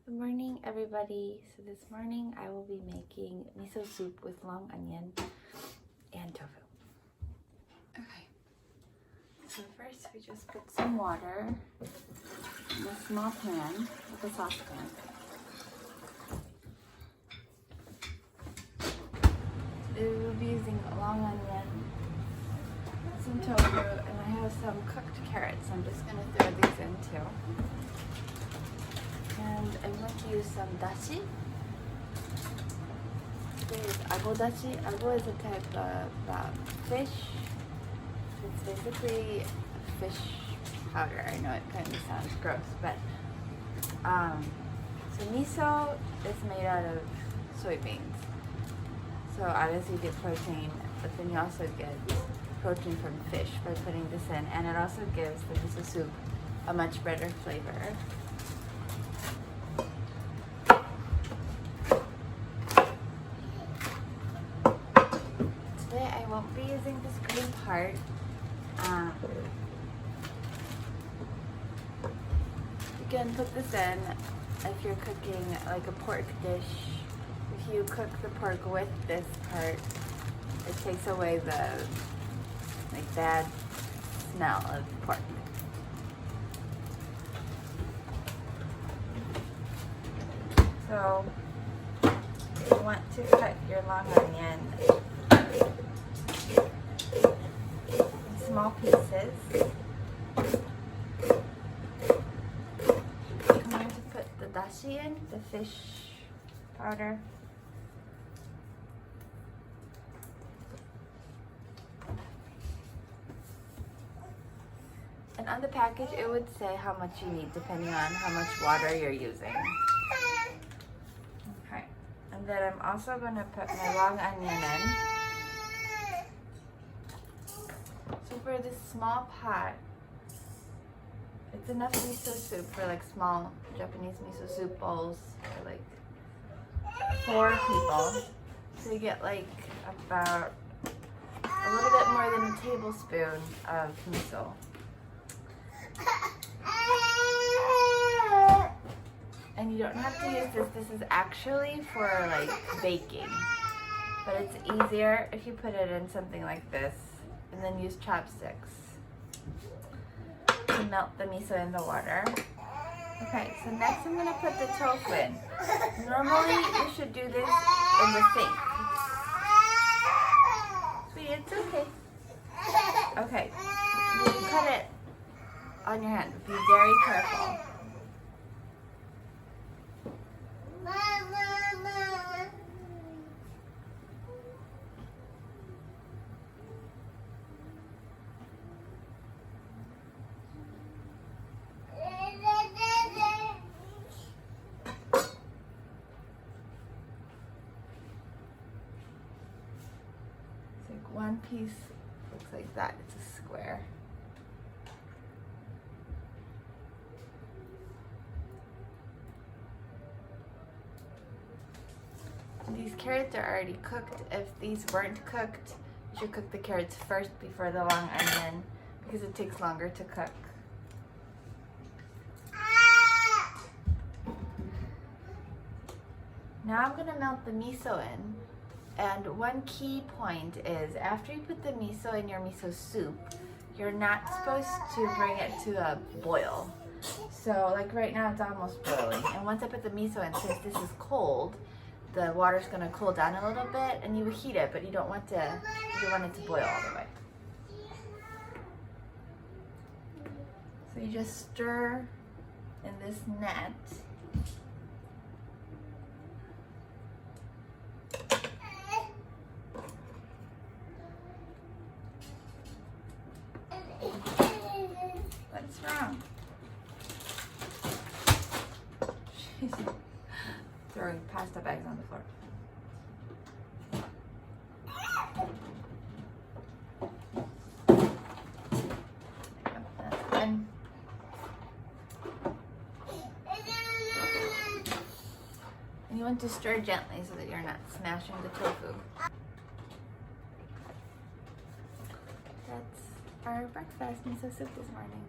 Good morning, everybody. So this morning I will be making miso soup with long onion and tofu. Okay. So first we just put some water in a small pan, like a saucepan. We will be using long onion, some tofu, and I have some cooked carrots. I'm just going to throw these in too. And I'm going to use some dashi. Today is ago dashi. Ago is a type of fish. It's basically fish powder. I know it kind of sounds gross, but so miso is made out of soybeans. So obviously you get protein, but then you also get protein from fish by putting this in, and it also gives the miso soup a much better flavor. Today I won't be using this green part. You can put this in if you're cooking like a pork dish. If you cook the pork with this part, it takes away the bad smell of pork. So you want to cut your long onion in small pieces. I'm going to put the dashi in, the fish powder. And on the package it would say how much you need depending on how much water you're using. Okay, and then I'm also going to put my long onion in. So for this small pot, it's enough miso soup for like small Japanese miso soup bowls for like 4 people. So you get like about a little bit more than a tablespoon of miso. And you don't have to use this. This is actually for like baking, but it's easier if you put it in something like this and then use chopsticks to melt the miso in the water. Okay, so next I'm going to put the tofu in. Normally you should do this in the sink. Sweetie, it's okay. Okay, you cut it on your hand. Be very careful. One piece looks like that. It's a square. These carrots are already cooked. If these weren't cooked, you should cook the carrots first before the long onion because it takes longer to cook. Now I'm going to melt the miso in. And one key point is after you put the miso in your miso soup, you're not supposed to bring it to a boil. So like right now it's almost boiling. And once I put the miso in, since this is cold, the water's going to cool down a little bit and you heat it, but you don't want it to boil all the way. So you just stir in this net. What's wrong? She's throwing pasta bags on the floor. That's good. And you want to stir gently so that you're not smashing the tofu. That's our breakfast miso soup this morning.